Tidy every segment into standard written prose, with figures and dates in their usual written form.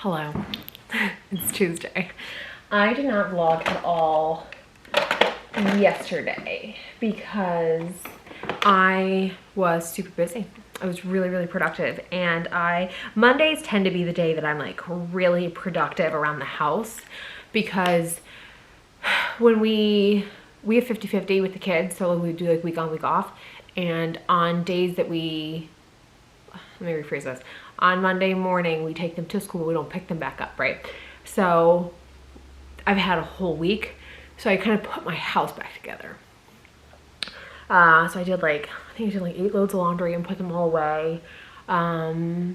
Hello, it's Tuesday. I did not vlog at all yesterday because I was super busy. I was really productive, and Mondays tend to be the day that I'm like really productive around the house, because when we have 50-50 with the kids, so we do like week on, week off, and on days that let me rephrase this. On Monday morning, we take them to school. We don't pick them back up, right? So I've had a whole week. So I kind of put my house back together. So I did I think I did like 8 loads of laundry and put them all away. I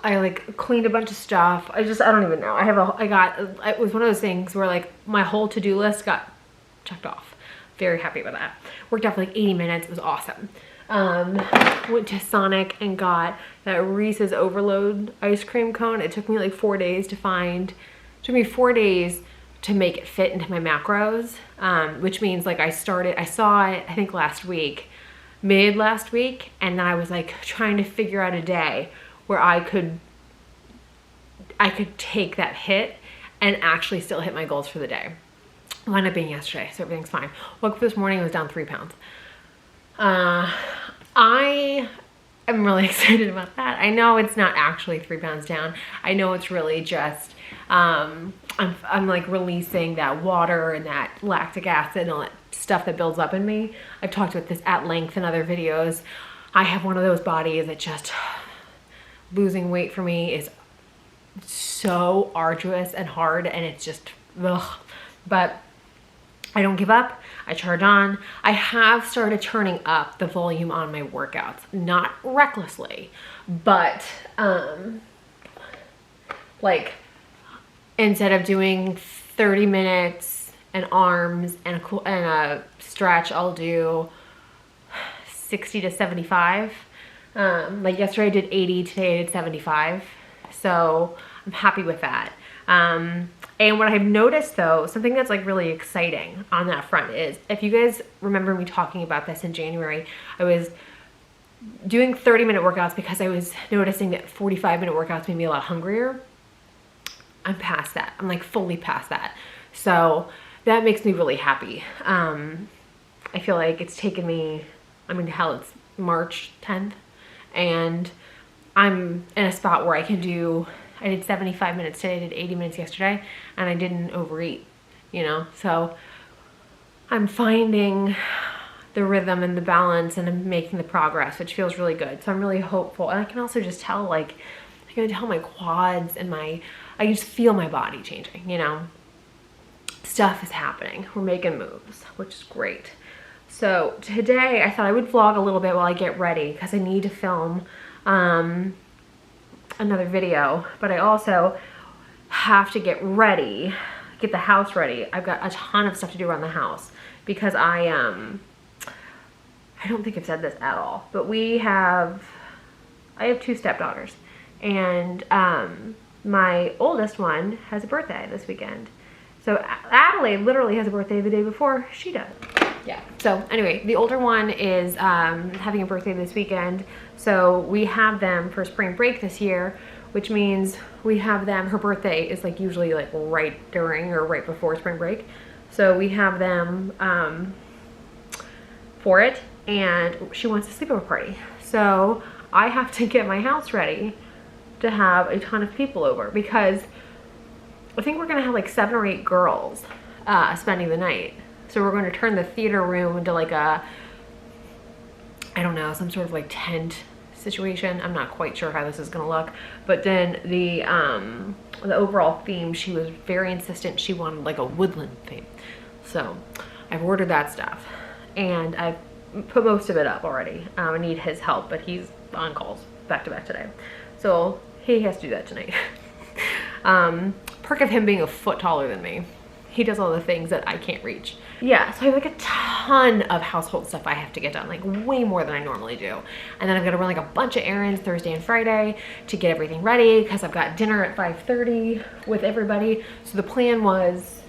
like cleaned a bunch of stuff. I don't even know. It was one of those things where like my whole to-do list got checked off. Very happy with that. Worked out for like 80 minutes. It was awesome. Went to Sonic and got that Reese's Overload ice cream cone. It took me like 4 days to find. It took me 4 days to make it fit into my macros, which means like I saw it I think mid last week, and then I was like trying to figure out a day where I could take that hit and actually still hit my goals for the day. It wound up being yesterday, so everything's fine. Woke up this morning, I was down 3 pounds. I am really excited about that. I know it's not actually 3 pounds down. I know it's really just, I'm like releasing that water and that lactic acid and all that stuff that builds up in me. I've talked about this at length in other videos. I have one of those bodies that just, losing weight for me is so arduous and hard, and it's just, ugh. But I don't give up. I charge on. I have started turning up the volume on my workouts, not recklessly, but like instead of doing 30 minutes and arms and a stretch, I'll do 60 to 75. Like yesterday I did 80, today I did 75. So I'm happy with that. And what I've noticed though, something that's like really exciting on that front is, if you guys remember me talking about this in January, I was doing 30-minute workouts because I was noticing that 45-minute workouts made me a lot hungrier. I'm past that. I'm like fully past that. So that makes me really happy. I feel like it's taken me, it's March 10th, and I'm in a spot where I did 75 minutes today, I did 80 minutes yesterday, and I didn't overeat, So I'm finding the rhythm and the balance, and I'm making the progress, which feels really good. So I'm really hopeful. And I can also just tell, I can tell my quads and I just feel my body changing, Stuff is happening. We're making moves, which is great. So today I thought I would vlog a little bit while I get ready, because I need to film another video, but I also have to get the house ready. I've got a ton of stuff to do around the house because I don't think I've said this at all, but I have 2 stepdaughters, and my oldest one has a birthday this weekend. So Adelaide literally has a birthday the day before she does. Yeah. So anyway, the older one is having a birthday this weekend. So we have them for spring break this year, which means we have them, her birthday is like usually like right during or right before spring break. So we have them for it, and she wants a sleepover party. So I have to get my house ready to have a ton of people over, because I think we're gonna have like 7 or 8 girls spending the night. So we're going to turn the theater room into like some sort of like tent situation. I'm not quite sure how this is going to look, but then the overall theme, she was very insistent. She wanted like a woodland theme. So I've ordered that stuff, and I've put most of it up already. I need his help, but he's on calls back to back today. So he has to do that tonight. Perk of him being a foot taller than me. He does all the things that I can't reach. Yeah, so I have like a ton of household stuff I have to get done, like way more than I normally do. And then I've got to run like a bunch of errands Thursday and Friday to get everything ready, because I've got dinner at 5:30 with everybody. So the plan was,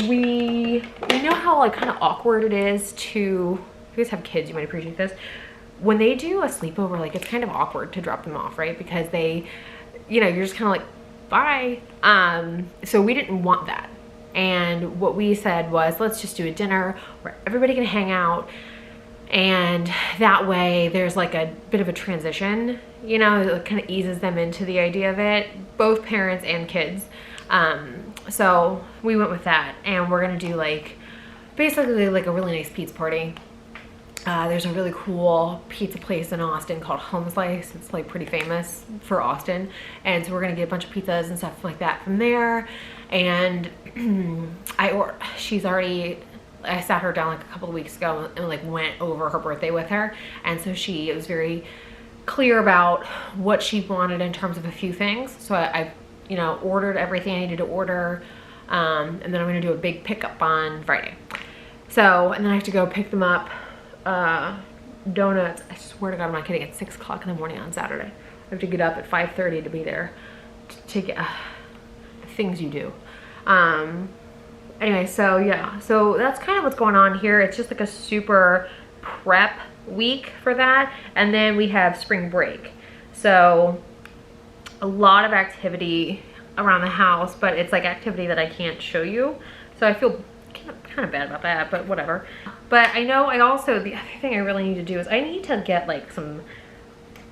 we know how like kind of awkward it is to, if you guys have kids, you might appreciate this. when they do a sleepover, like it's kind of awkward to drop them off, right? Because they, you know, you're just kind of like, bye. So we didn't want that. And what we said was, let's just do a dinner where everybody can hang out. And that way there's like a bit of a transition, you know, it kind of eases them into the idea of it, both parents and kids. So we went with that, and we're gonna do like, basically like a really nice pizza party. There's a really cool pizza place in Austin called Home Slice. It's like pretty famous for Austin. And so we're gonna get a bunch of pizzas and stuff like that from there. And I sat her down like a couple of weeks ago and like went over her birthday with her. And so she was very clear about what she wanted in terms of a few things. So I you know, ordered everything I needed to order. And then I'm gonna do a big pickup on Friday. So, and then I have to go pick them up. Donuts, I swear to God, I'm not kidding, at 6 o'clock in the morning on Saturday. I have to get up at 5:30 to be there to get the things you do. Anyway, so yeah, so that's kind of what's going on here. It's just like a super prep week for that. And then we have spring break. So a lot of activity around the house, but it's like activity that I can't show you. So I feel kind of bad about that, but whatever. But I know the other thing I really need to do is I need to get like some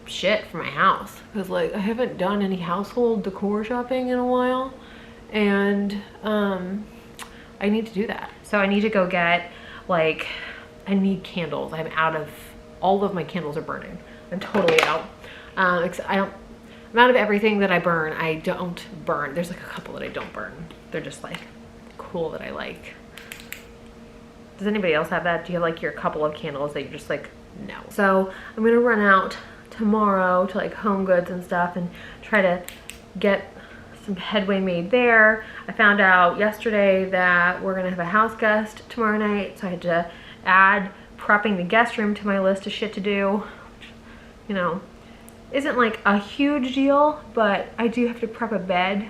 shit for my house, because like I haven't done any household decor shopping in a while, and I need to do that. So I need to go get, like, I need candles. I'm all of my candles are burning. I'm totally out. I'm out of everything that I burn. I don't burn. There's like a couple that I don't burn. They're just like cool that I like. Does anybody else have that? Do you have like your couple of candles that you're just like, no? So I'm gonna run out tomorrow to like Home Goods and stuff and try to get some headway made there. I found out yesterday that we're gonna have a house guest tomorrow night, so I had to add prepping the guest room to my list of shit to do, which, you know, isn't like a huge deal, but I do have to prep a bed,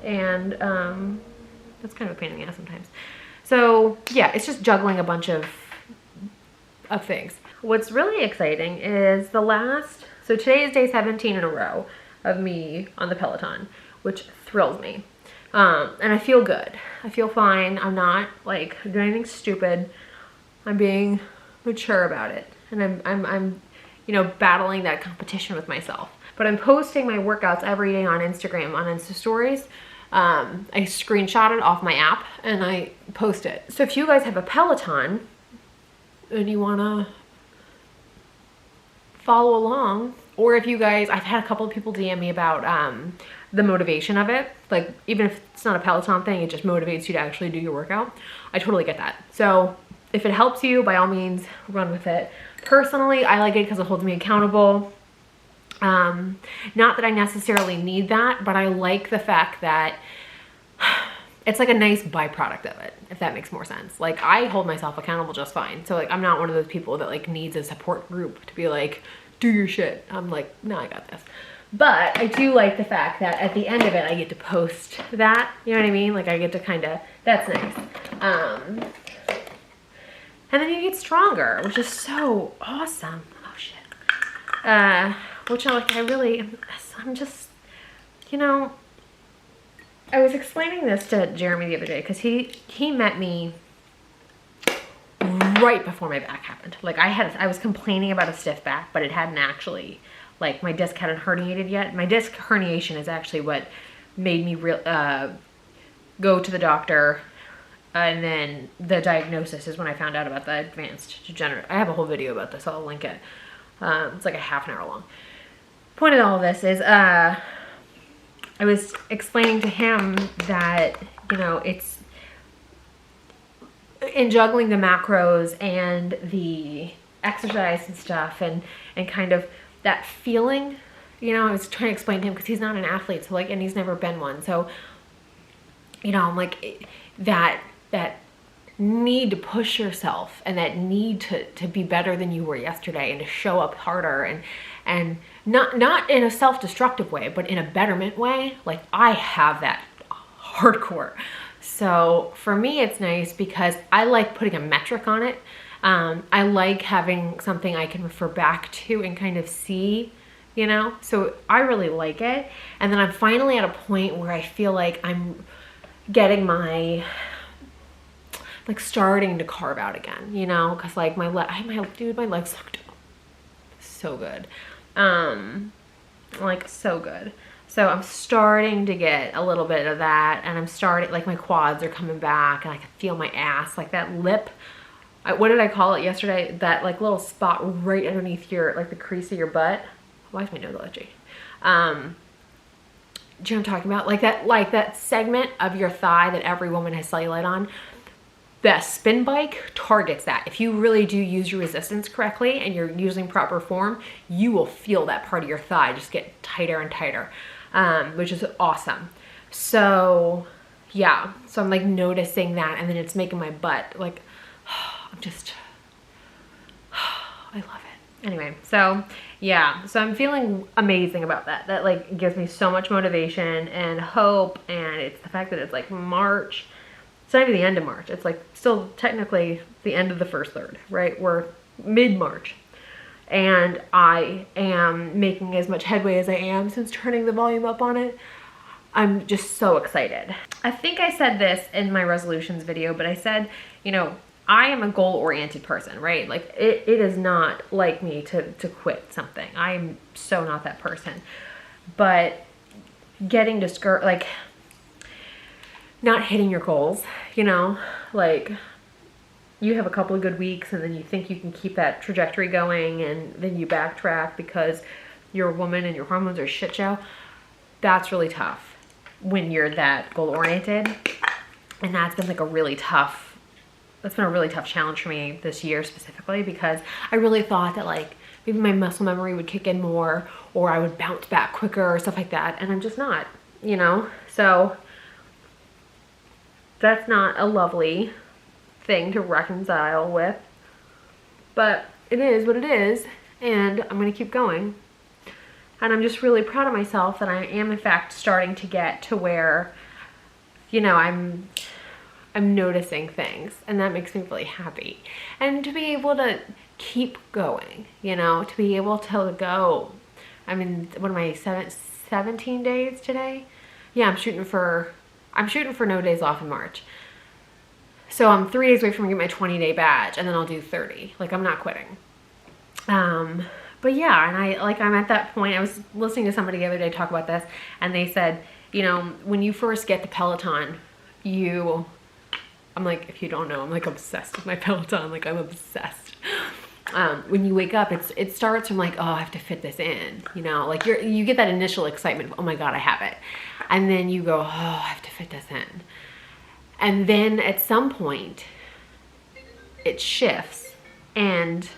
and that's kind of a pain in the ass sometimes. So yeah, it's just juggling a bunch of things. What's really exciting is so today is day 17 in a row of me on the Peloton, which thrills me. And I feel good. I feel fine. I'm not like doing anything stupid. I'm being mature about it. And I'm you know, battling that competition with myself. But I'm posting my workouts every day on Instagram, on Insta Stories. I screenshot it off my app and I post it. So if you guys have a Peloton and you wanna follow along, or if you guys, I've had a couple of people DM me about the motivation of it. Like, even if it's not a Peloton thing, it just motivates you to actually do your workout. I totally get that. So if it helps you, by all means, run with it. Personally, I like it because it holds me accountable. Not that I necessarily need that, but I like the fact that it's like a nice byproduct of it, if that makes more sense. Like, I hold myself accountable just fine. So like, I'm not one of those people that like needs a support group to be like, do your shit. I'm like, no, I got this. But I do like the fact that at the end of it, I get to post that, you know what I mean? Like, I get to kind of, that's nice. And then you get stronger, which is so awesome. Oh shit. Which I'm just, you know, I was explaining this to Jeremy the other day because he met me right before my back happened. Like, I was complaining about a stiff back, but it hadn't actually, like, my disc hadn't herniated yet. My disc herniation is actually what made me go to the doctor. And then the diagnosis is when I found out about the advanced degenerative. I have a whole video about this. I'll link it. It's like a half an hour long. Point of all of this is I was explaining to him that, you know, it's in juggling the macros and the exercise and stuff and kind of that feeling, you know, I was trying to explain to him because he's not an athlete, so like, and he's never been one. So, you know, I'm like, that need to push yourself and that need to be better than you were yesterday and to show up harder and not in a self-destructive way, but in a betterment way. Like, I have that hardcore. So for me, it's nice because I like putting a metric on it. I like having something I can refer back to and kind of see, you know? So I really like it. And then I'm finally at a point where I feel like I'm getting my, like starting to carve out again, you know? Cause like my legs looked so good. Like so good. So I'm starting to get a little bit of that, and I'm starting, like my quads are coming back, and I can feel my ass, like that lip. What did I call it yesterday? That like little spot right underneath your, like the crease of your butt. Why is my nose itchy? Do you know what I'm talking about? Like that segment of your thigh that every woman has cellulite on. The spin bike targets that. If you really do use your resistance correctly and you're using proper form, you will feel that part of your thigh just get tighter and tighter, which is awesome. So yeah, so I'm like noticing that, and then it's making my butt like, I'm just, I love it. Anyway, so yeah, so I'm feeling amazing about that. That like gives me so much motivation and hope, and it's the fact that it's like March. It's not even the end of March. It's like still technically the end of the first third, right? We're mid-March. And I am making as much headway as I am since turning the volume up on it. I'm just so excited. I think I said this in my resolutions video, but I said, you know, I am a goal-oriented person, right? Like it is not like me to quit something. I'm so not that person. But getting discouraged, like not hitting your goals, you know, like you have a couple of good weeks and then you think you can keep that trajectory going, and then you backtrack because you're a woman and your hormones are a shit show. That's really tough when you're that goal oriented. And that's been like a really tough challenge for me this year specifically, because I really thought that like maybe my muscle memory would kick in more, or I would bounce back quicker or stuff like that. And I'm just not, you know? So that's not a lovely thing to reconcile with, but it is what it is, and I'm gonna keep going. And I'm just really proud of myself that I am in fact starting to get to where, you know, I'm noticing things, and that makes me really happy. And to be able to keep going, you know, to be able to go, I mean, what am I, 17 days today? Yeah, I'm shooting for no days off in March. So I'm 3 days away from getting my 20-day badge, and then I'll do 30. Like, I'm not quitting. But yeah, and I'm at that point. I was listening to somebody the other day talk about this, and they said, you know, when you first get the Peloton, I'm like, if you don't know, I'm like obsessed with my Peloton. Like, I'm obsessed. When you wake up, it starts from like, oh, I have to fit this in, you know, like you get that initial excitement of, oh my God, I have it. And then you go, oh, I have to fit this in. And then at some point it shifts, and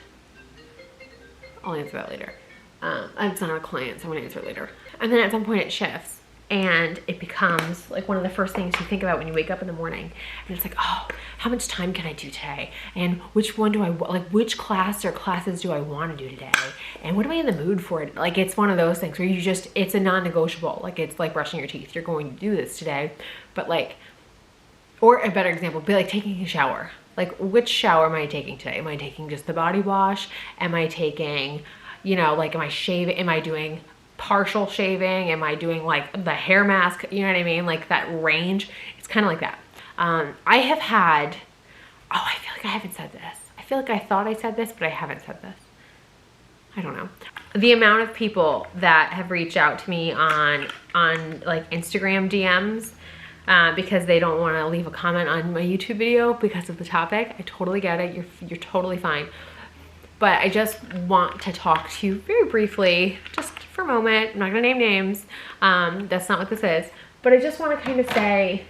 I'll answer that later. It's not a client, so I'm gonna answer it later. And then at some point it shifts, and it becomes like one of the first things you think about when you wake up in the morning. And it's like, oh, how much time can I do today? And which one do I, like which class or classes do I want to do today? And what am I in the mood for? Like, it's one of those things where you just, it's a non-negotiable. Like, it's like brushing your teeth. You're going to do this today. But like, or a better example, be like taking a shower. Like, which shower am I taking today? Am I taking just the body wash? Am I taking, you know, like, am I shaving? Am I doing partial shaving? Am I doing like the hair mask? You know what I mean? Like that range. It's kind of like that. I have had, oh, I feel like I haven't said this. I feel like I thought I said this, but I haven't said this. I don't know. The amount of people that have reached out to me on like Instagram DMs because they don't want to leave a comment on my YouTube video because of the topic. I totally get it. You're totally fine. But I just want to talk to you very briefly, just for a moment. I'm not gonna name names. That's not what this is. But I just want to kind of say,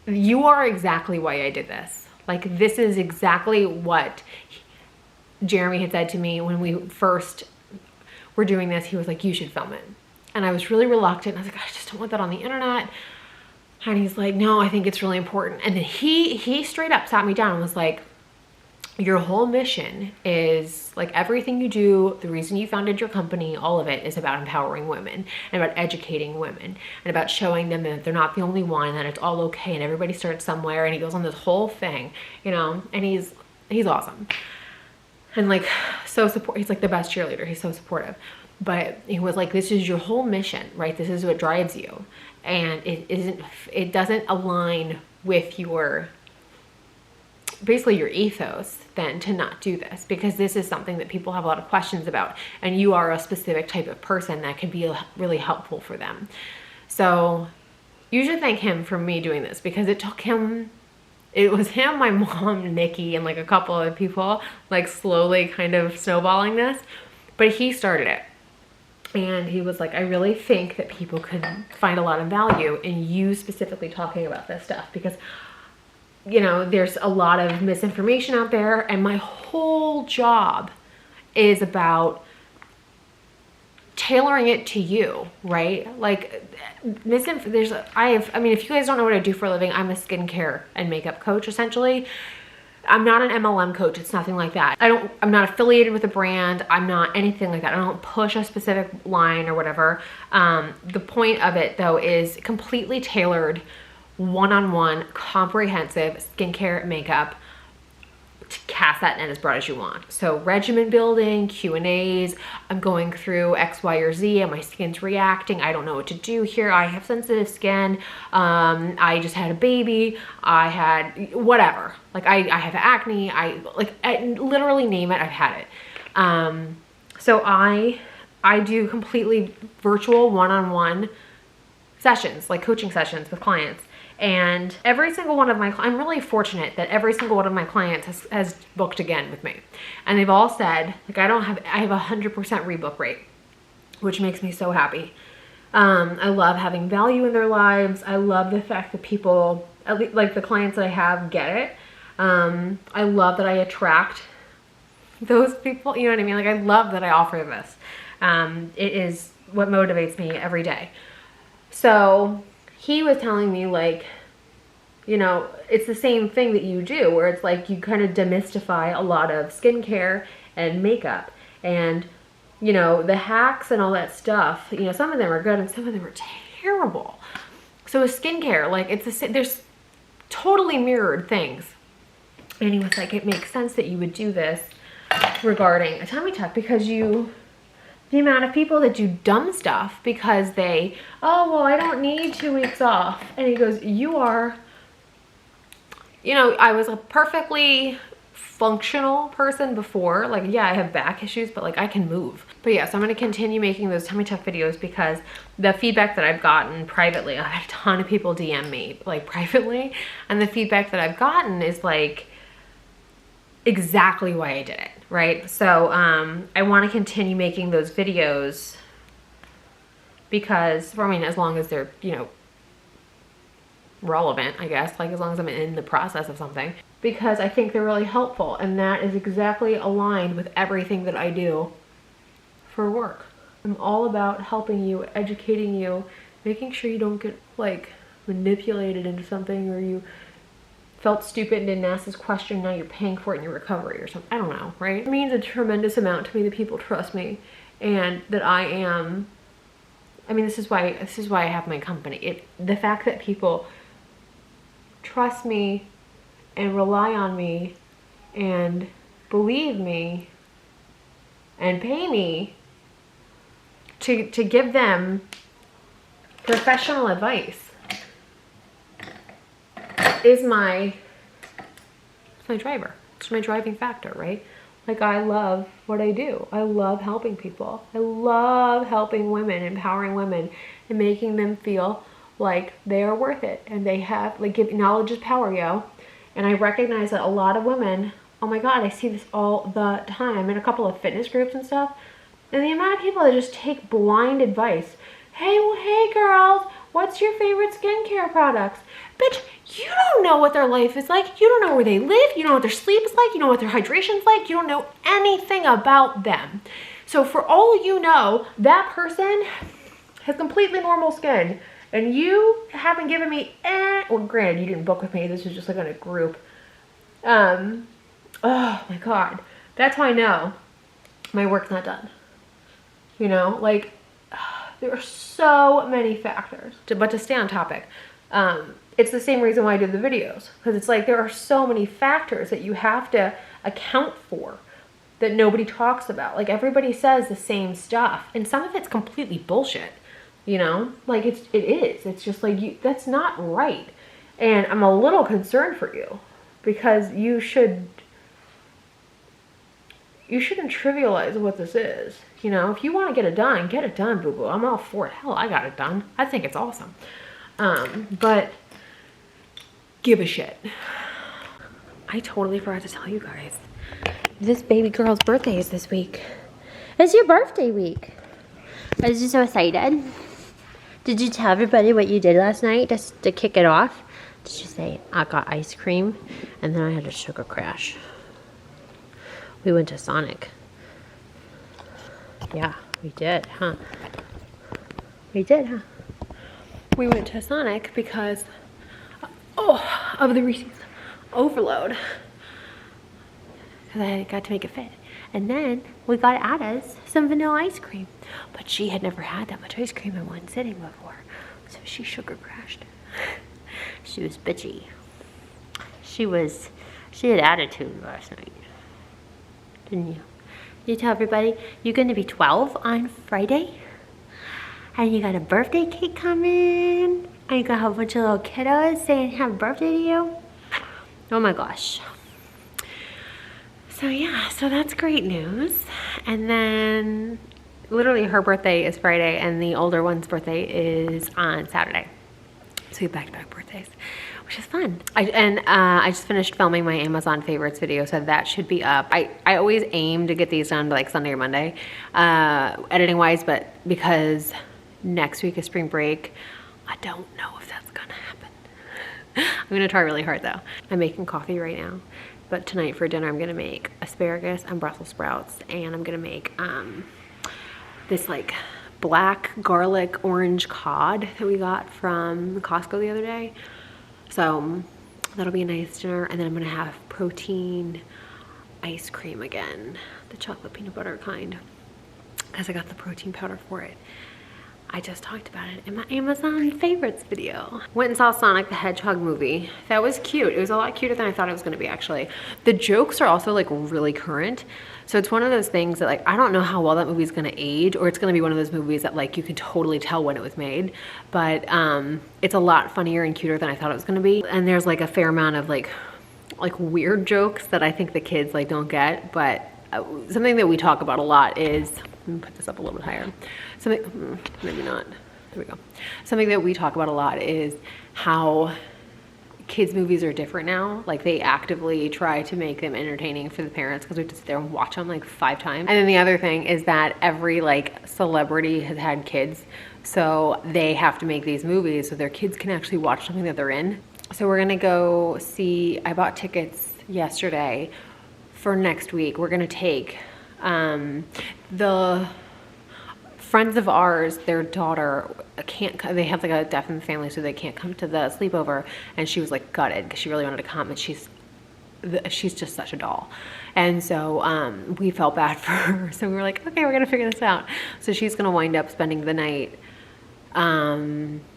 you are exactly why I did this. Like, this is exactly what Jeremy had said to me when we first were doing this. He was like, you should film it. And I was really reluctant. I was like, I just don't want that on the internet. And he's like, no, I think it's really important. And then he straight up sat me down and was like, your whole mission is, like, everything you do, the reason you founded your company, all of it is about empowering women and about educating women and about showing them that they're not the only one, that it's all okay and everybody starts somewhere. And he goes on this whole thing, you know, and he's awesome. And like, so he's like the best cheerleader. He's so supportive. But he was like, this is your whole mission, right? This is what drives you. And it doesn't align with your, basically your ethos, then to not do this, because this is something that people have a lot of questions about, and you are a specific type of person that can be really helpful for them. So you should thank him for me doing this, because it was him, my mom, Nikki, and like a couple other people, like slowly kind of snowballing this, but he started it. And he was like, I really think that people could find a lot of value in you specifically talking about this stuff, because, you know, there's a lot of misinformation out there, and my whole job is about tailoring it to you, right? Like, I mean, if you guys don't know what I do for a living, I'm a skincare and makeup coach, essentially. I'm not an MLM coach. It's nothing like that. I'm not affiliated with a brand. I'm not anything like that. I don't push a specific line or whatever. The point of it, though, is completely tailored, one-on-one, comprehensive skincare, makeup, to cast that net as broad as you want. So regimen building, Q&As, I'm going through X, Y, or Z, and my skin's reacting. I don't know what to do here. I have sensitive skin. I just had a baby. I had whatever. Like I have acne. I literally name it. I've had it. So I do completely virtual one-on-one sessions, like coaching sessions with clients. And every single one of I'm really fortunate that every single one of my clients has booked again with me. And they've all said, like, I have a 100% rebook rate, which makes me so happy. I love having value in their lives. I love the fact that people, like the clients that I have, get it. I love that I attract those people, you know what I mean? Like, I love that I offer this. It is what motivates me every day. So he was telling me, like, you know, it's the same thing that you do, where it's like you kind of demystify a lot of skincare and makeup, and, you know, the hacks and all that stuff, you know, some of them are good and some of them are terrible. So with skincare, like, there's totally mirrored things. And he was like, it makes sense that you would do this regarding a tummy tuck, because the amount of people that do dumb stuff because they, oh, well, I don't need 2 weeks off. And he goes, you are, you know, I was a perfectly functional person before. Like, yeah, I have back issues, but like I can move. But yeah, so I'm going to continue making those tummy tuck videos, because the feedback that I've gotten privately, I've had a ton of people DM me like privately, and the feedback that I've gotten is like exactly why I did it. Right? So I want to continue making those videos, because, I mean, as long as they're, you know, relevant, I guess, like as long as I'm in the process of something, because I think they're really helpful, and that is exactly aligned with everything that I do for work. I'm all about helping you, educating you, making sure you don't get like manipulated into something, or you felt stupid and didn't ask this question, now you're paying for it in your recovery or something. I don't know, right? It means a tremendous amount to me that people trust me, and that I mean, this is why I have my company. The fact that people trust me and rely on me and believe me and pay me to give them professional advice is my driver. It's my driving factor, right? Like, I love what I do. I love helping people. I love helping women, empowering women, and making them feel like they are worth it. And they have, like, knowledge is power, yo. And I recognize that a lot of women, oh my God, I see this all the time. I'm in a couple of fitness groups and stuff. And the amount of people that just take blind advice. Hey girls, what's your favorite skincare products? Bitch, you don't know what their life is like. You don't know where they live. You don't know what their sleep is like. You don't know what their hydration is like. You don't know anything about them. So for all you know, that person has completely normal skin, and you haven't given me well, granted, you didn't book with me. This was just like on a group. Oh my God. That's how I know my work's not done. You know, like there are so many factors. But to stay on topic, it's the same reason why I do the videos. Because it's like there are so many factors that you have to account for that nobody talks about. Like everybody says the same stuff. And some of it's completely bullshit. You know? Like it is. It's just like, that's not right. And I'm a little concerned for you. Because you shouldn't trivialize what this is. You know, if you want to get it done, boo-boo. I'm all for it. Hell, I got it done. I think it's awesome. But give a shit. I totally forgot to tell you guys. This baby girl's birthday is this week. It's your birthday week. I was just so excited. Did you tell everybody what you did last night just to kick it off? Did you say, I got ice cream and then I had a sugar crash? We went to Sonic. Yeah, we did, huh? We did, huh? We went to Sonic because, of the Reese's overload. Because I got to make it fit. And then we got Ada's some vanilla ice cream. But she had never had that much ice cream in one sitting before. So she sugar crashed. She was bitchy. She had attitude last night. Didn't you? You tell everybody you're going to be 12 on Friday? And you got a birthday cake coming? And you got a whole bunch of little kiddos saying happy birthday to you? Oh my gosh. So yeah, so that's great news. And then literally her birthday is Friday and the older one's birthday is on Saturday. So we have back-to-back birthdays, which is fun. I just finished filming my Amazon favorites video, so that should be up. I always aim to get these done by like Sunday or Monday, editing wise, but because next week is spring break, I don't know if that's gonna happen. I'm gonna try really hard though. I'm making coffee right now, but tonight for dinner I'm gonna make asparagus and Brussels sprouts, and I'm gonna make this like black garlic orange cod that we got from Costco the other day. So that'll be a nice dinner. And then I'm gonna have protein ice cream again, the chocolate peanut butter kind, because I got the protein powder for it. I just talked about it in my Amazon favorites video. Went and saw Sonic the Hedgehog movie. That was cute. It was a lot cuter than I thought it was gonna be, actually. The jokes are also like really current. So it's one of those things that like, I don't know how well that movie's gonna age, or it's gonna be one of those movies that like you can totally tell when it was made. But it's a lot funnier and cuter than I thought it was gonna be. And there's like a fair amount of like weird jokes that I think the kids like don't get. But something that we talk about a lot is, let me put this up a little bit higher. Something, maybe not, there we go. Something that we talk about a lot is how kids movies are different now. Like they actively try to make them entertaining for the parents because we have to sit there and watch them like 5 times. And then the other thing is that every like celebrity has had kids. So they have to make these movies so their kids can actually watch something that they're in. So we're gonna go see, I bought tickets yesterday for next week. We're gonna take the friends of ours, their daughter can't, they have like a deaf in the family, so they can't come to the sleepover, and she was like gutted because she really wanted to come, and she's just such a doll. And so we felt bad for her, so we were like, okay, we're gonna figure this out. So she's gonna wind up spending the night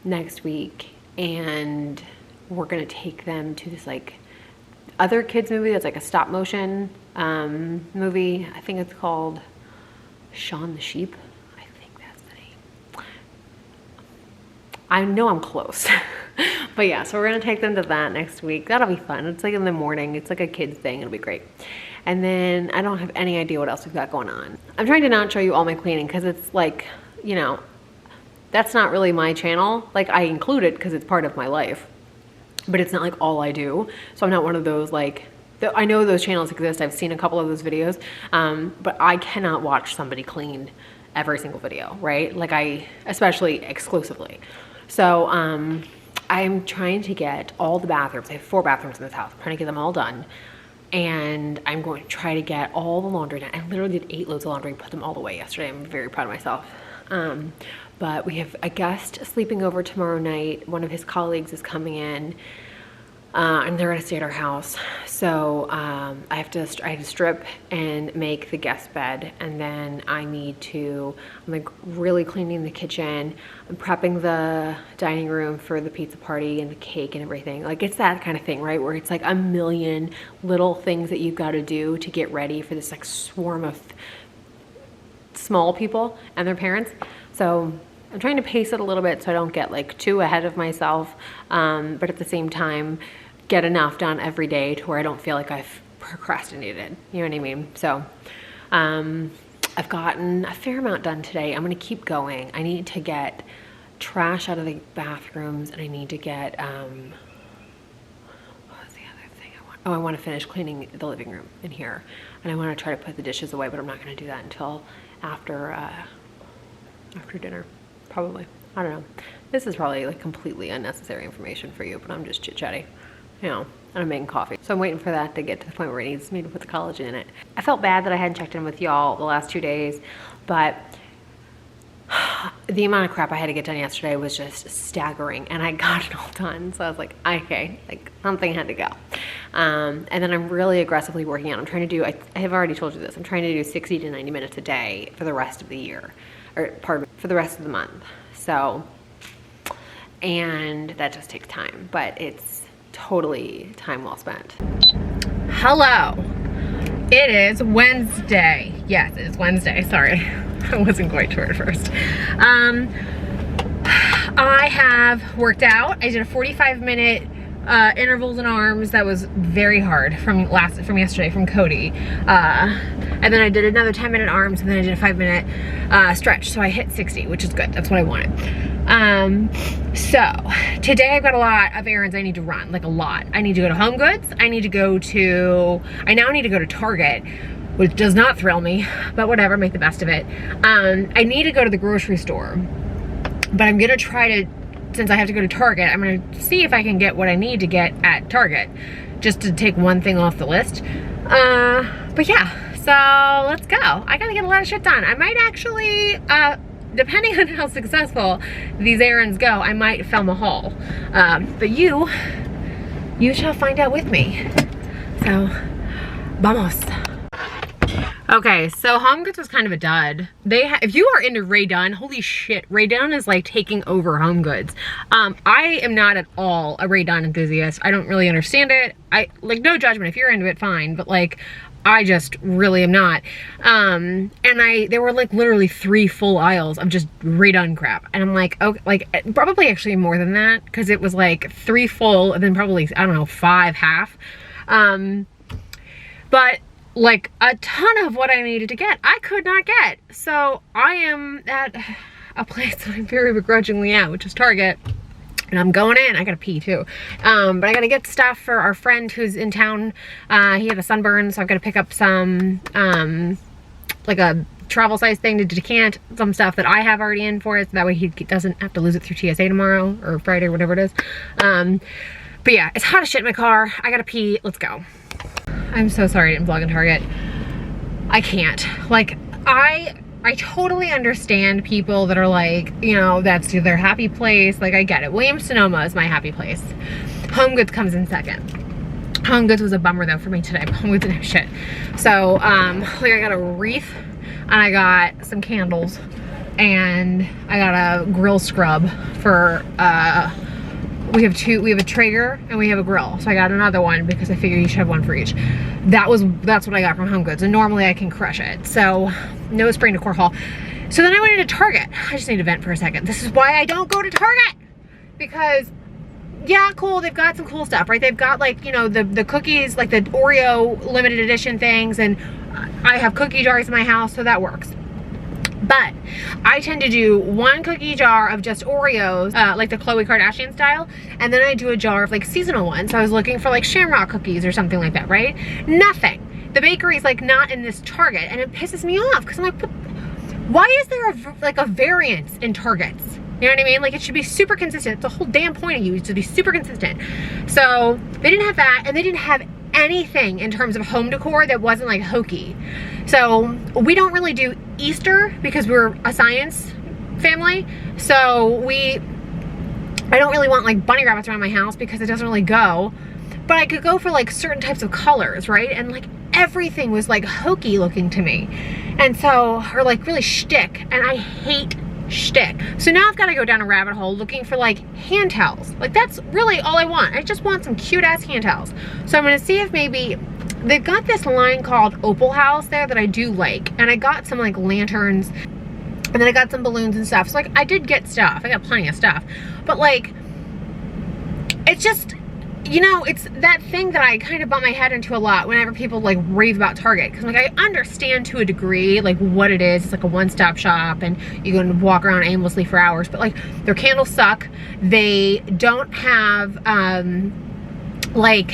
next week, and we're gonna take them to this like other kids movie that's like a stop motion movie. I think it's called Shaun the Sheep. I think that's the name. I know I'm close. But yeah, so we're gonna take them to that next week. That'll be fun. It's like in the morning. It's like a kids thing. It'll be great. And then I don't have any idea what else we've got going on. I'm trying to not show you all my cleaning because it's like, you know, that's not really my channel. Like I include it because it's part of my life, but it's not like all I do. So I'm not one of those like, I know those channels exist. I've seen a couple of those videos, but I cannot watch somebody clean every single video, right? Like especially exclusively. So I'm trying to get all the bathrooms. I have 4 bathrooms in this house. I'm trying to get them all done. And I'm going to try to get all the laundry done. I literally did 8 loads of laundry and put them all away yesterday. I'm very proud of myself. But we have a guest sleeping over tomorrow night. One of his colleagues is coming in. and they're gonna stay at our house. So I have to strip and make the guest bed, and then I'm like really cleaning the kitchen. I'm prepping the dining room for the pizza party and the cake and everything. Like, it's that kind of thing, right? Where it's like a million little things that you've got to do to get ready for this like swarm of small people and their parents. So I'm trying to pace it a little bit so I don't get like too ahead of myself, but at the same time get enough done every day to where I don't feel like I've procrastinated, you know what I mean? So I've gotten a fair amount done today. I'm gonna keep going. I need to get trash out of the bathrooms, and I need to get, what was the other thing I want? Oh, I wanna finish cleaning the living room in here, and I wanna try to put the dishes away, but I'm not gonna do that until after dinner, probably. I don't know. This is probably like completely unnecessary information for you, but I'm just chit-chatting. You know, and I'm making coffee. So I'm waiting for that to get to the point where it needs me to put the collagen in it. I felt bad that I hadn't checked in with y'all the last 2 days, but the amount of crap I had to get done yesterday was just staggering, and I got it all done. So I was like, okay, like something had to go. And then I'm really aggressively working out. I'm trying to do, I have already told you this, I'm trying to do 60 to 90 minutes a day for the rest of the year, or pardon, for the rest of the month. So, and that just takes time, but it's totally time well spent. Hello. It is Wednesday. Yes, it is Wednesday. Sorry. I wasn't quite sure at first. I have worked out. I did a 45-minute intervals and arms. That was very hard from yesterday from Cody. And then I did another 10-minute arms, and then I did a 5-minute stretch. So I hit 60, which is good. That's what I wanted. So today I've got a lot of errands I need to run, like a lot. I need to go to Home Goods. I now need to go to Target, which does not thrill me, but whatever, make the best of it. I need to go to the grocery store, but I'm gonna try to, since I have to go to Target, I'm gonna see if I can get what I need to get at Target, just to take one thing off the list. But yeah, so let's go. I gotta get a lot of shit done. I might actually, depending on how successful these errands go, I might film a haul. But you shall find out with me. So, vamos. Okay, so Home Goods was kind of a dud. If you are into Rae Dunn, holy shit, Rae Dunn is like taking over Home Goods. I am not at all a Rae Dunn enthusiast. I don't really understand it. Like, no judgment. If you're into it, fine. But like, I just really am not. And there were like literally 3 full aisles of just Rae Dunn crap. And I'm like, okay, like probably actually more than that, because it was like 3 full and then probably, I don't know, 5 half. But like a ton of what I needed to get, I could not get. So I am at a place that I'm very begrudgingly at, which is Target. And I'm going in. I gotta pee too. But I gotta get stuff for our friend who's in town. He had a sunburn, so I've gotta pick up some, like a travel size thing to decant some stuff that I have already in for it, so that way he doesn't have to lose it through TSA tomorrow or Friday or whatever it is. But yeah, it's hot as shit in my car. I gotta pee. Let's go. I'm so sorry I didn't vlog in Target. I can't. Like, I totally understand people that are like, you know, that's their happy place. Like, I get it. Williams-Sonoma is my happy place. Home Goods comes in second. Home Goods was a bummer though for me today. Home Goods didn't have shit. So, like, I got a wreath and I got some candles and I got a grill scrub for, we have a Traeger and we have a grill. So I got another one because I figured you should have one for each. That's what I got from Home Goods, and normally I can crush it. So no spring decor haul. So then I went into Target. I just need to vent for a second. This is why I don't go to Target, because yeah, cool, they've got some cool stuff, right? They've got like, you know, the cookies, like the Oreo limited edition things, and I have cookie jars in my house, so that works. But I tend to do 1 cookie jar of just Oreos, like the Khloe Kardashian style, and then I do a jar of like seasonal ones. So I was looking for like Shamrock cookies or something like that, right? Nothing. The bakery's like not in this Target, and it pisses me off because I'm like, why is there a variance in Targets? You know what I mean? Like, it should be super consistent. It's the whole damn point of you is to be super consistent. So they didn't have that, and they didn't have anything in terms of home decor that wasn't like hokey. So we don't really do Easter because we're a science family. So I don't really want like bunny rabbits around my house because it doesn't really go. but I could go for like certain types of colors, right? And like everything was like hokey looking to me. And so, or like really shtick, and I hate shtick. So now I've got to go down a rabbit hole looking for like hand towels. Like that's really all I want. I just want some cute ass hand towels. So I'm gonna see if maybe, they've got this line called Opal House there that I do like. And I got some like lanterns, and then I got some balloons and stuff. So like I did get stuff, I got plenty of stuff. But like, it's just, you know, it's that thing that I kind of bump my head into a lot whenever people like rave about Target. Cause like I understand to a degree like what it is. It's like a one-stop shop and you can walk around aimlessly for hours, but like their candles suck. They don't have like,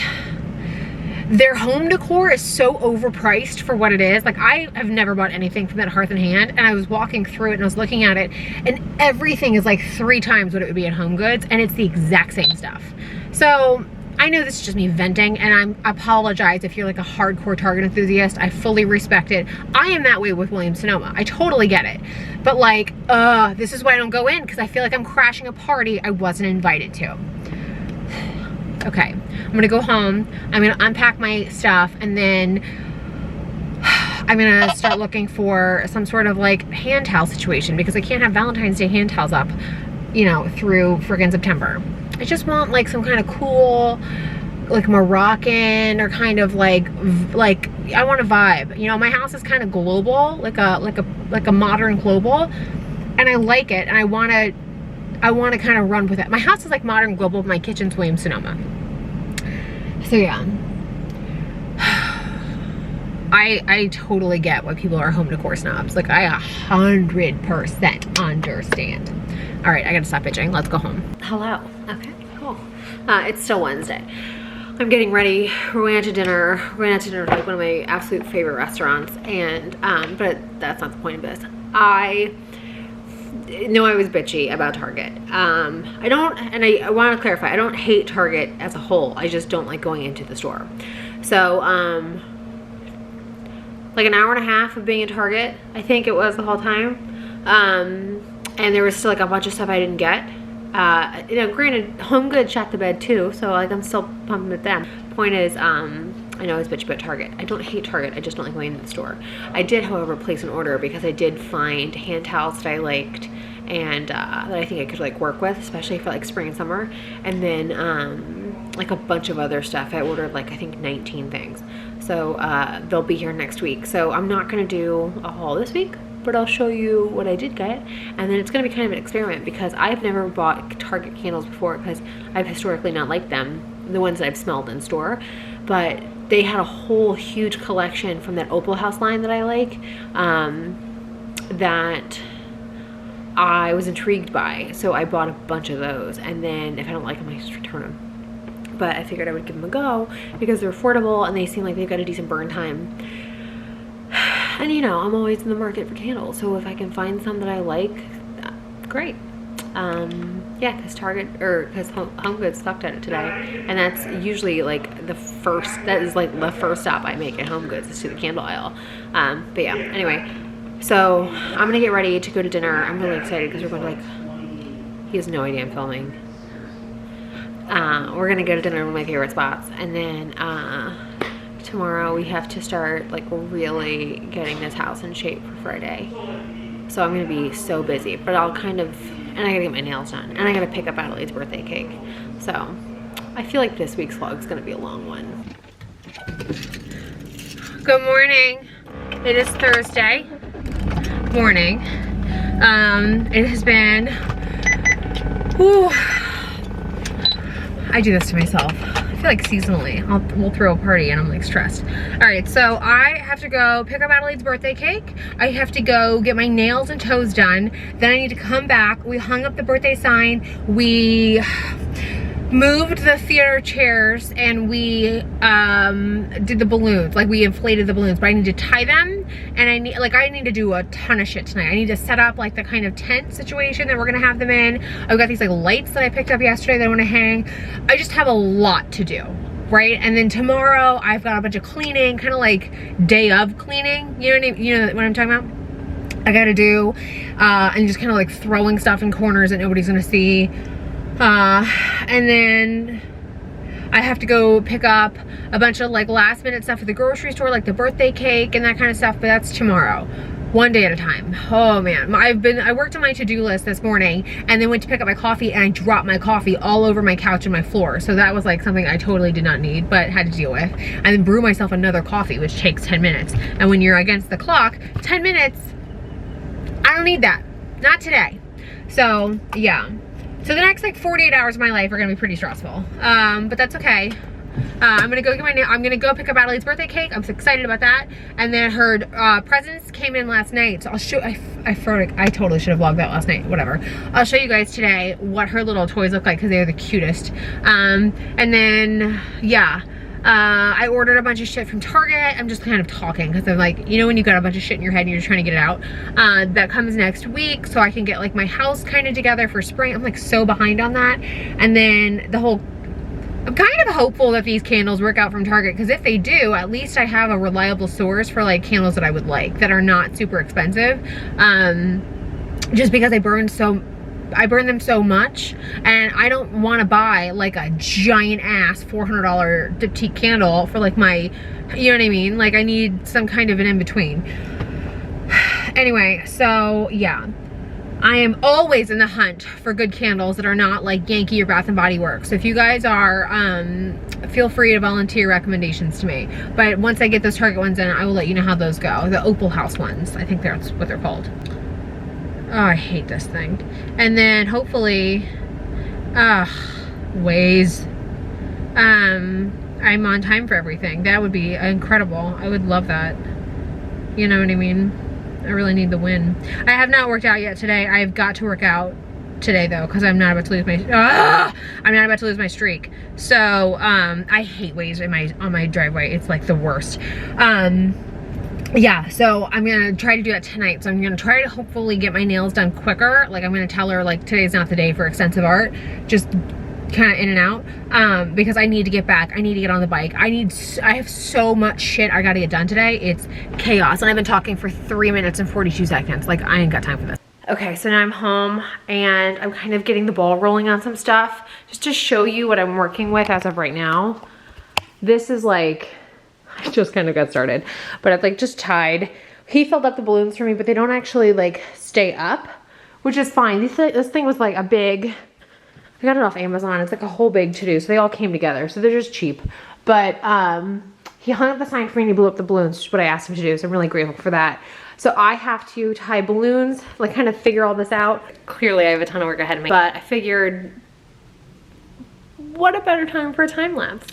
their home decor is so overpriced for what it is. Like I have never bought anything from that Hearth and Hand, and I was walking through it and I was looking at it, and everything is like 3 times what it would be at Home Goods, and it's the exact same stuff. So I know this is just me venting, and I apologize if you're like a hardcore Target enthusiast. I fully respect it. I am that way with Williams-Sonoma. I totally get it. But like, this is why I don't go in, because I feel like I'm crashing a party I wasn't invited to. Okay, I'm gonna go home. I'm gonna unpack my stuff, and then I'm gonna start looking for some sort of like hand towel situation, because I can't have Valentine's Day hand towels up, you know, through friggin' September. I just want like some kind of cool, like Moroccan, or kind of like I want a vibe. You know, my house is kind of global, like a modern global, and I like it, and I want to kind of run with it. My house is like modern global, but my kitchen's Williams-Sonoma. So yeah, I totally get why people are home decor snobs. Like I 100% understand. All right, I gotta stop bitching. Let's go home. Hello. Okay, cool. It's still Wednesday. I'm getting ready. We're going out to dinner. We're going out to dinner to like one of my absolute favorite restaurants, and but that's not the point of this. I know I was bitchy about Target. I don't, and I want to clarify, I don't hate Target as a whole. I just don't like going into the store. So like an hour and a half of being at Target, I think it was the whole time. And there was still like a bunch of stuff I didn't get. You know, granted, Home Goods shot the bed too, so like I'm still pumping with them. Point is, I know I was bitchy about Target. I don't hate Target, I just don't like going into the store. I did, however, place an order because I did find hand towels that I liked, and that I think I could like work with, especially for like spring and summer. And then like a bunch of other stuff. I ordered like I think 19 things. So they'll be here next week. So I'm not gonna do a haul this week, but I'll show you what I did get. And then it's gonna be kind of an experiment, because I've never bought Target candles before, because I've historically not liked them, the ones that I've smelled in store. But they had a whole huge collection from that Opal House line that I like, that I was intrigued by. So I bought a bunch of those, and then if I don't like them, I just return them. But I figured I would give them a go because they're affordable and they seem like they've got a decent burn time. And you know, I'm always in the market for candles, so if I can find some that I like, great. Yeah, because because Home Goods sucked at it today, and that's usually like the first stop I make at Home Goods is to the candle aisle. But yeah, anyway, so I'm gonna get ready to go to dinner. I'm really excited because we're going to like, he has no idea I'm filming. We're gonna go to dinner at one of my favorite spots, and then tomorrow we have to start like really getting this house in shape for Friday. So I'm gonna be so busy, but I'll kind of, and I gotta get my nails done, and I gotta pick up Adelaide's birthday cake. So I feel like this week's vlog is gonna be a long one. Good morning. It is Thursday morning. It has been, whew, I do this to myself. I feel like seasonally, we'll throw a party and I'm like stressed. All right, so I have to go pick up Adelaide's birthday cake. I have to go get my nails and toes done. Then I need to come back. We hung up the birthday sign. We moved the theater chairs, and we did the balloons. Like we inflated the balloons, but I need to tie them, and I need to do a ton of shit tonight. I need to set up like the kind of tent situation that we're gonna have them in. I've got these like lights that I picked up yesterday that I want to hang. I just have a lot to do, right? And then tomorrow I've got a bunch of cleaning, kind of like day of cleaning. You know what I'm talking about? I gotta do, and just kind of like throwing stuff in corners that nobody's gonna see. And then I have to go pick up a bunch of like last minute stuff at the grocery store, like the birthday cake and that kind of stuff, but that's tomorrow. One day at a time. Oh man, I worked on my to-do list this morning and then went to pick up my coffee and I dropped my coffee all over my couch and my floor. So that was like something I totally did not need, but had to deal with. And then brew myself another coffee, which takes 10 minutes. And when you're against the clock, 10 minutes, I don't need that. Not today. So yeah. So the next like 48 hours of my life are gonna be pretty stressful. But that's okay. I'm gonna go pick up Adelaide's birthday cake. I'm so excited about that. And then her presents came in last night. So I'll show, I totally should have vlogged that last night, whatever. I'll show you guys today what her little toys look like because they're the cutest. And then, yeah. I ordered a bunch of shit from Target. I'm just kind of talking because I'm like, you know when you got a bunch of shit in your head and you're just trying to get it out? That comes next week so I can get like my house kind of together for spring. I'm like so behind on that. And then I'm kind of hopeful that these candles work out from Target because if they do, at least I have a reliable source for like candles that I would like that are not super expensive. Just because I burn them so much and I don't want to buy like a giant ass $400 diptyque candle for like my, you know what I mean? Like I need some kind of an in-between. Anyway, so yeah. I am always in the hunt for good candles that are not like Yankee or Bath & Body Works. So if you guys are, feel free to volunteer recommendations to me. But once I get those Target ones in, I will let you know how those go. The Opal House ones, I think that's what they're called. Oh, I hate this thing. And then hopefully, Waze. I'm on time for everything. That would be incredible. I would love that. You know what I mean? I really need the win. I have not worked out yet today. I have got to work out today though, because I'm not about to lose my streak. So I hate Waze on my driveway. It's like the worst. Yeah, so I'm gonna try to do that tonight. So I'm gonna try to hopefully get my nails done quicker. Like I'm gonna tell her like today's not the day for extensive art. Just kind of in and out because I need to get back. I need to get on the bike. I have so much shit I gotta get done today. It's chaos and I've been talking for 3 minutes and 42 seconds. Like I ain't got time for this. Okay, so now I'm home and I'm kind of getting the ball rolling on some stuff just to show you what I'm working with as of right now. This is like, I just kind of got started, but I've like just tied. He filled up the balloons for me, but they don't actually like stay up, which is fine. This thing was like a big, I got it off Amazon. It's like a whole big to-do. So they all came together. So they're just cheap. But he hung up the sign for me and he blew up the balloons, which is what I asked him to do. So I'm really grateful for that. So I have to tie balloons, like kind of figure all this out. Clearly I have a ton of work ahead of me. But I figured, what a better time for a time lapse.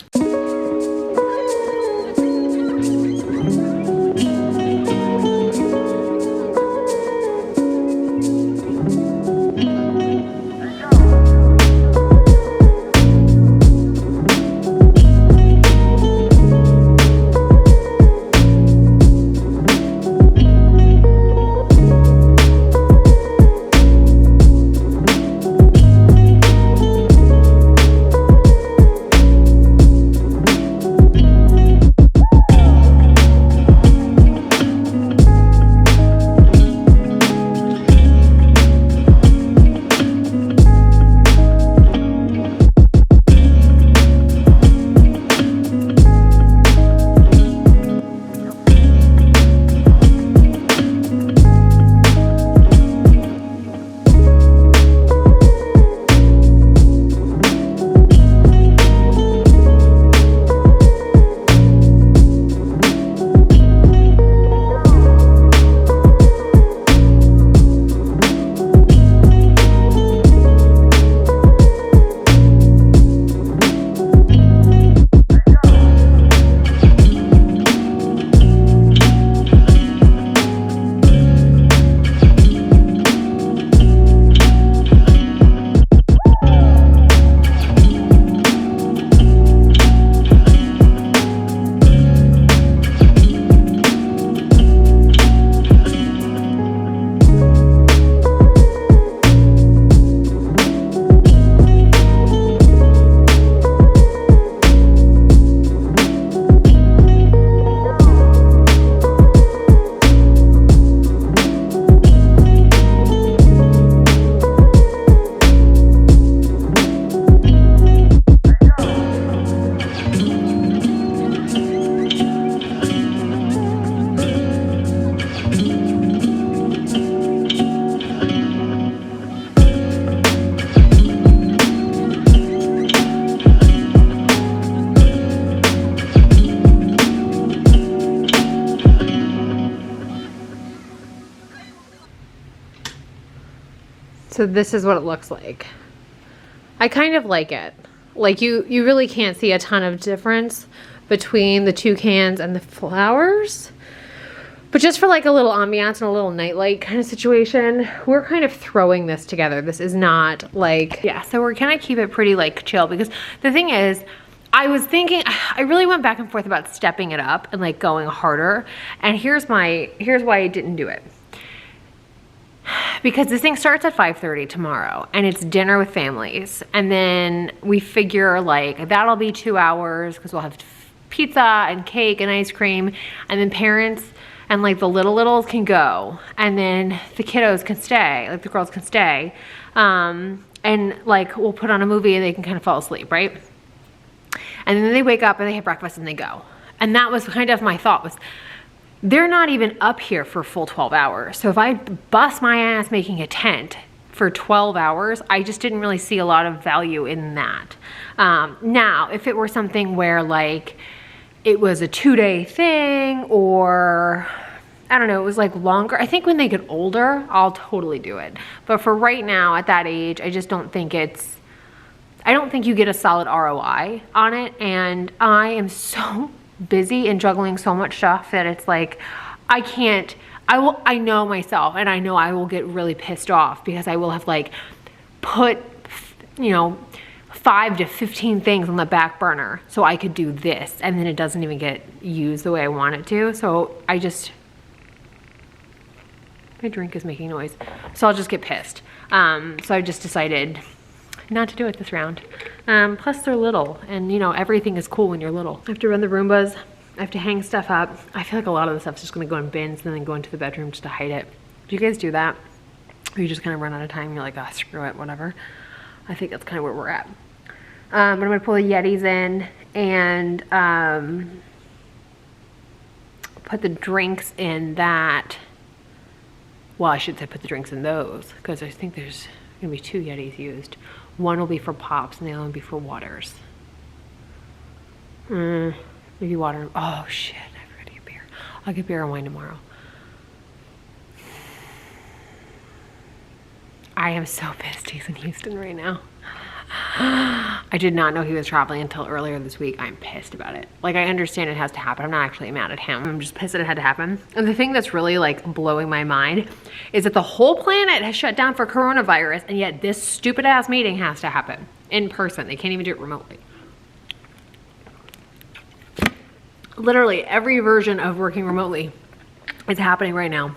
So this is what it looks like. I kind of like it. Like you really can't see a ton of difference between the toucans and the flowers. But just for like a little ambiance and a little nightlight kind of situation, we're kind of throwing this together. This is not like, yeah, so we're gonna keep it pretty like chill, because the thing is, I was thinking, I really went back and forth about stepping it up and like going harder. And here's why I didn't do it. Because this thing starts at 5:30 tomorrow, and it's dinner with families. And then we figure like that'll be 2 hours because we'll have pizza and cake and ice cream, and then parents and like the littles can go, and then the kiddos can stay, like the girls can stay, and like we'll put on a movie and they can kind of fall asleep, right? And then they wake up and they have breakfast and they go. And that was kind of my thought, was they're not even up here for a full 12 hours. So if I bust my ass making a tent for 12 hours, I just didn't really see a lot of value in that. Now, if it were something where like it was a 2-day thing, or I don't know, it was like longer. I think when they get older, I'll totally do it. But for right now, at that age, I just don't think I don't think you get a solid ROI on it. And I am so busy and juggling so much stuff that it's like, I know myself, and I know I will get really pissed off because I will have like put, 5 to 15 things on the back burner so I could do this, and then it doesn't even get used the way I want it to. So my drink is making noise, so I'll just get pissed. So I just decided not to do it this round. Plus they're little, and everything is cool when you're little. I have to run the Roombas. I have to hang stuff up. I feel like a lot of the stuff's just gonna go in bins and then go into the bedroom just to hide it. Do you guys do that? Or you just kind of run out of time and you're like, oh, screw it, whatever. I think that's kind of where we're at. But I'm gonna pull the Yetis in and put the drinks in that. Well, I should say put the drinks in those, because I think there's gonna be 2 Yetis used. One will be for pops and the other one will be for waters. Maybe water. Oh shit, I forgot to get beer. I'll get beer and wine tomorrow. I am so pissed he's in Houston right now. I did not know he was traveling until earlier this week. I'm pissed about it. Like, I understand it has to happen. I'm not actually mad at him. I'm just pissed that it had to happen. And the thing that's really like blowing my mind is that the whole planet has shut down for coronavirus, and yet this stupid ass meeting has to happen in person. They can't even do it remotely. Literally every version of working remotely is happening right now.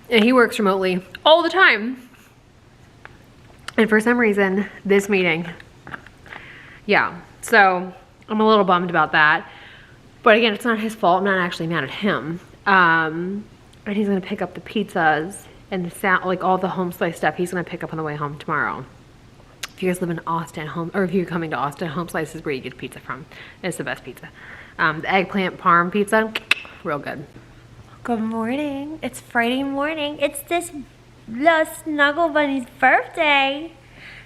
And he works remotely all the time. And for some reason, this meeting, yeah. So I'm a little bummed about that. But again, it's not his fault. I'm not actually mad at him. And he's gonna pick up the pizzas and the like all the home slice stuff. He's gonna pick up on the way home tomorrow. If you guys live in Austin, or if you're coming to Austin, Home Slice is where you get pizza from. It's the best pizza. The eggplant parm pizza, real good. Good morning. It's Friday morning. It's this little Snuggle Bunny's birthday.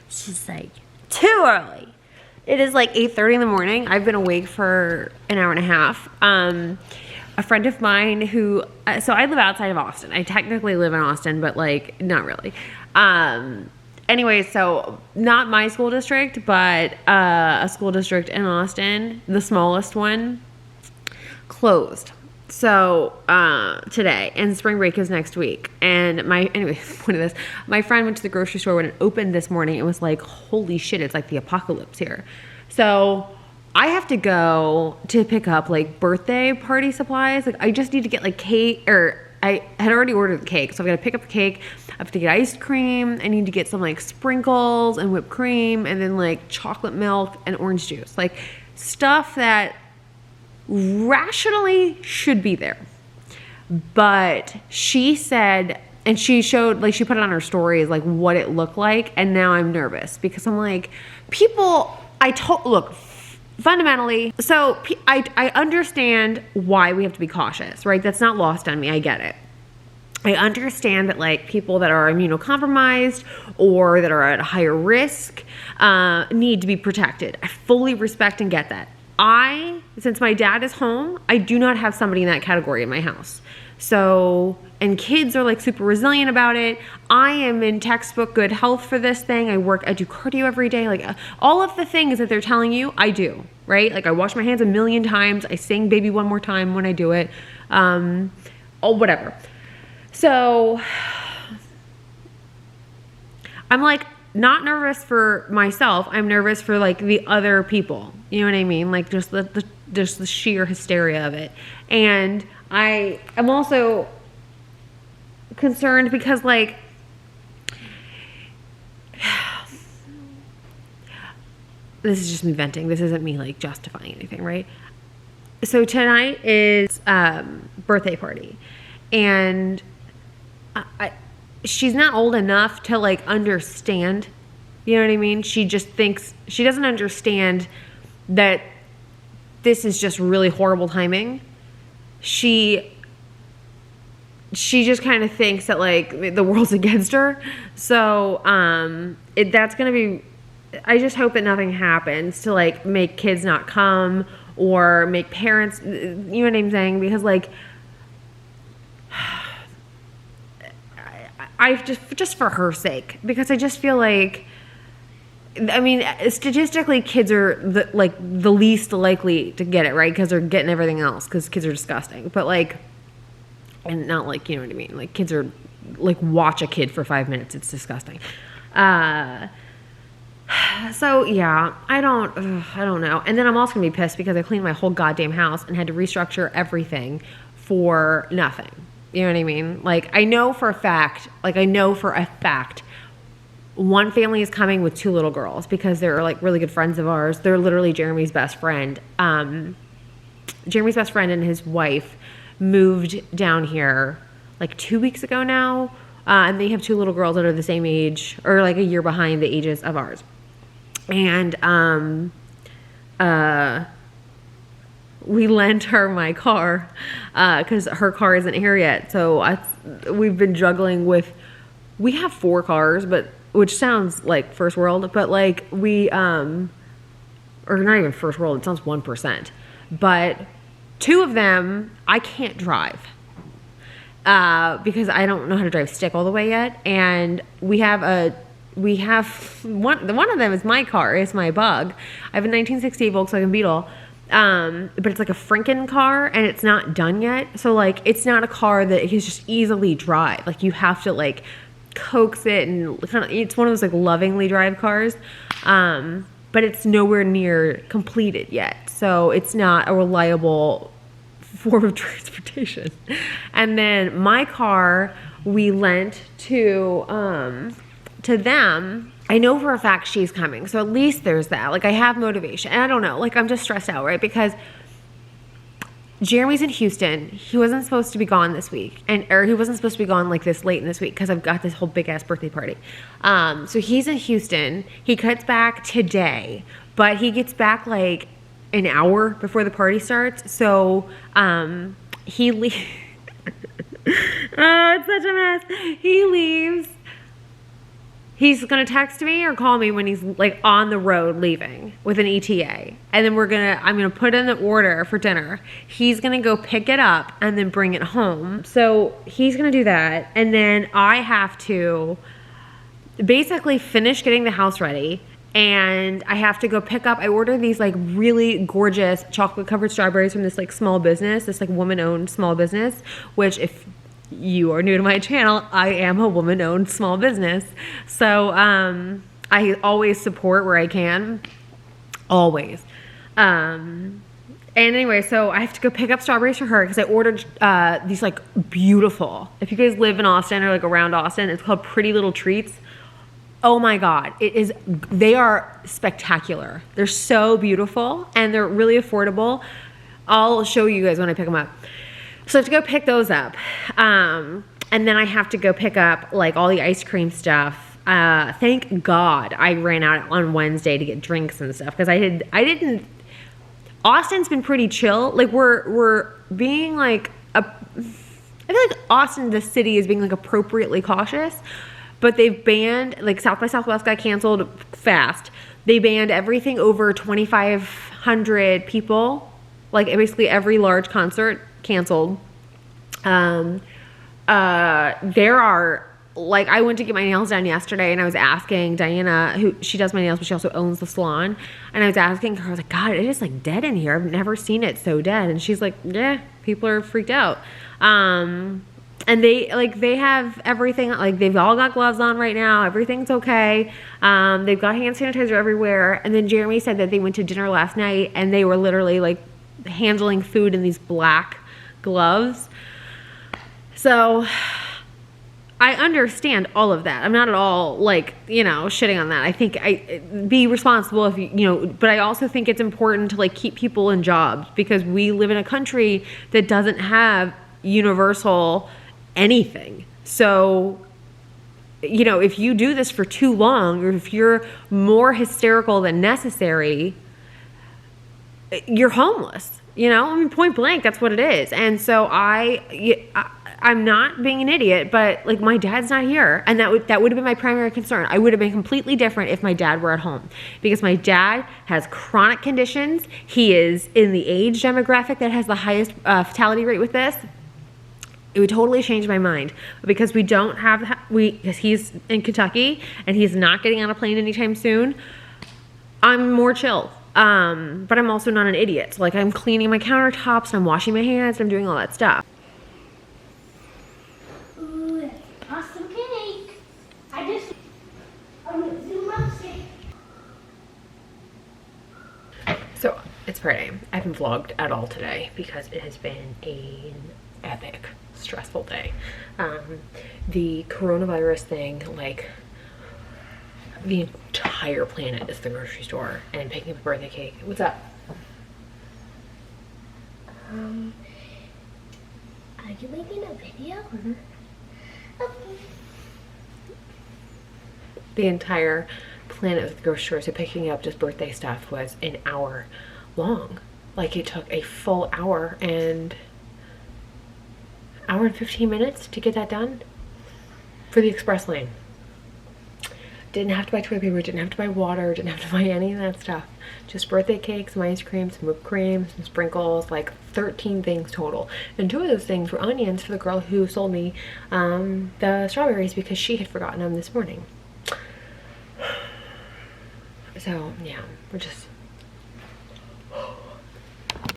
She's like, too early. It is like 8:30 in the morning. I've been awake for an hour and a half. A friend of mine who, so I live outside of Austin. I technically live in Austin, but like, not really. Anyway, so not my school district, but a school district in Austin, the smallest one, closed. So today, and spring break is next week. And anyway, point of this, my friend went to the grocery store when it opened this morning. It was like, holy shit, it's like the apocalypse here. So I have to go to pick up like birthday party supplies. Like I just need to get like cake, or I had already ordered the cake. So I've got to pick up the cake. I have to get ice cream. I need to get some like sprinkles and whipped cream, and then like chocolate milk and orange juice. Like stuff that rationally should be there. But she said, and she showed, like she put it on her stories, like what it looked like. And now I'm nervous because I'm like, people, look, fundamentally, so I understand why we have to be cautious, right? That's not lost on me. I get it. I understand that like people that are immunocompromised or that are at a higher risk need to be protected. I fully respect and get that. Since my dad is home, I do not have somebody in that category in my house. So and kids are like super resilient about it. I am in textbook good health for this thing. I do cardio every day. Like all of the things that they're telling you, I do, right? Like I wash my hands a million times. I sing baby one more time when I do it. Whatever. So I'm like not nervous for myself. I'm nervous for like the other people. You know what I mean? Like just the sheer hysteria of it. And I am also concerned because like this is just me venting. This isn't me like justifying anything, right? So tonight is birthday party, and she's not old enough to like understand. You know what I mean? She just thinks she doesn't understand that this is just really horrible timing. She just kind of thinks that like the world's against her. So that's gonna be. I just hope that nothing happens to like make kids not come or make parents. You know what I'm saying? Because like I just for her sake, because I just feel like. I mean, statistically, kids are the least likely to get it, right? Because they're getting everything else. Because kids are disgusting, but like, and not like, you know what I mean. Like kids are like, watch a kid for 5 minutes. It's disgusting. So yeah, I don't know. And then I'm also gonna be pissed because I cleaned my whole goddamn house and had to restructure everything for nothing. You know what I mean? Like I know for a fact. One family is coming with 2 little girls because they're like really good friends of ours. They're literally Jeremy's best friend. Jeremy's best friend and his wife moved down here like 2 weeks ago now. And they have 2 little girls that are the same age or like a year behind the ages of ours. And we lent her my car because her car isn't here yet. So we've been juggling with, we have 4 cars, which sounds like first world, but like we, or not even first world, it sounds 1%, but 2 of them I can't drive because I don't know how to drive stick all the way yet. And we have one of them is my car, it's my bug. I have a 1968 Volkswagen Beetle. But it's like a Franken car and it's not done yet. So like, it's not a car that you can just easily drive. Like you have to like coax it and kind of, it's one of those like lovingly drive cars. But it's nowhere near completed yet. So it's not a reliable form of transportation. And then my car, we lent to them. I know for a fact she's coming. So at least there's that. Like I have motivation. And I don't know. Like I'm just stressed out, right? Because Jeremy's in Houston. He wasn't supposed to be gone this week. Or he wasn't supposed to be gone like this late in this week because I've got this whole big ass birthday party. So he's in Houston. He cuts back today. But he gets back like an hour before the party starts. So he leaves. Oh, it's such a mess. He leaves. He's going to text me or call me when he's like on the road leaving with an ETA. And then I'm going to put in the order for dinner. He's going to go pick it up and then bring it home. So he's going to do that. And then I have to basically finish getting the house ready. And I have to go pick up, I ordered these like really gorgeous chocolate covered strawberries from this like small business, this like woman owned small business, which if you are new to my channel, I am a woman-owned small business. So I always support where I can. Always. And anyway, so I have to go pick up strawberries for her because I ordered these like beautiful. If you guys live in Austin or like around Austin, it's called Pretty Little Treats. Oh my God. They are spectacular. They're so beautiful and they're really affordable. I'll show you guys when I pick them up. So I have to go pick those up. And then I have to go pick up like all the ice cream stuff. Thank God I ran out on Wednesday to get drinks and stuff because Austin's been pretty chill. Like we're being like, I feel like Austin, the city, is being like appropriately cautious, but they've banned, like South by Southwest got canceled fast. They banned everything over 2,500 people. Like basically every large concert canceled. there are, like, I went to get my nails done yesterday, and I was asking Diana, who she does my nails, but she also owns the salon, and I was asking her, I was like, God, it is like dead in here. I've never seen it so dead. And she's like, yeah, people are freaked out. And they have everything, like, they've all got gloves on right now. Everything's okay. They've got hand sanitizer everywhere. And then Jeremy said that they went to dinner last night, and they were literally, like, handling food in these black gloves. So I understand all of that. I'm not at all, like, shitting on that. I think be responsible if but I also think it's important to, like, keep people in jobs, because we live in a country that doesn't have universal anything. So, if you do this for too long, or if you're more hysterical than necessary, you're homeless. I mean, point blank, that's what it is. And so I'm not being an idiot, but, like, my dad's not here, and that would have been my primary concern. I would have been completely different if my dad were at home, because my dad has chronic conditions. He is in the age demographic that has the highest fatality rate with this. It would totally change my mind, because because he's in Kentucky and he's not getting on a plane anytime soon. I'm more chill. But I'm also not an idiot. So, like, I'm cleaning my countertops, I'm washing my hands, I'm doing all that stuff. Ooh, awesome cake. I'm gonna zoom up. So it's Friday. I haven't vlogged at all today because it has been an epic, stressful day. The coronavirus thing, like, the entire planet is the grocery store and picking up a birthday cake. What's up? Are you making a video? Mm-hmm. Okay. The entire planet of the grocery store, so picking up just birthday stuff was an hour long. Like, it took a full hour and 15 minutes to get that done for the express lane. Didn't have to buy toilet paper, didn't have to buy water, didn't have to buy any of that stuff. Just birthday cake, some ice cream, some whipped cream, some sprinkles, like 13 things total. And 2 of those things were onions for the girl who sold me the strawberries, because she had forgotten them this morning. So, yeah, we're just